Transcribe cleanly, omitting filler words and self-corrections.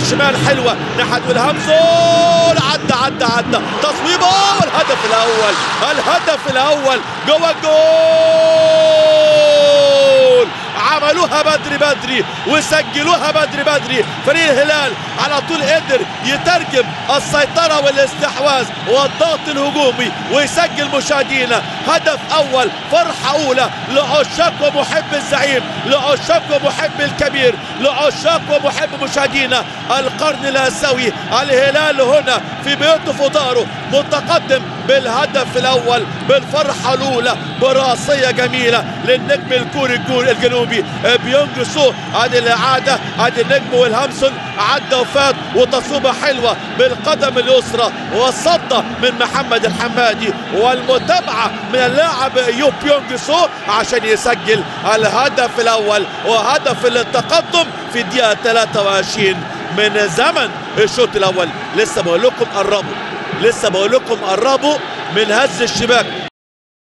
الشمال حلوه ناحيه والهمزول، عدى تصويبه والهدف الاول، الهدف الاول جوه الجول. عملوها بدري وسجلوها بدري. فريق الهلال على طول قدر يترجم السيطرة والاستحواذ والضغط الهجومي ويسجل مشاهدينا هدف أول. فرحة أولى لعشاق ومحب الزعيم، لعشاق ومحب الكبير، لعشاق ومحب مشاهدينا القرن الآسيوي. الهلال هنا في بيته في داره متقدم بالهدف الأول بالفرحة الأولى براسية جميلة للنجم الكوري الجنوبي بيونج سو. ادي الاعاده، ادي النجم والهمسون عدى وفات وتصويبه حلوه بالقدم اليسرى والصده من محمد الحمادي والمتابعه من اللاعب ايوب بيونج سو عشان يسجل الهدف الاول وهدف التقدم في الدقيقه 23 من زمن الشوط الاول. لسه بقول لكم قربوا من هز الشباك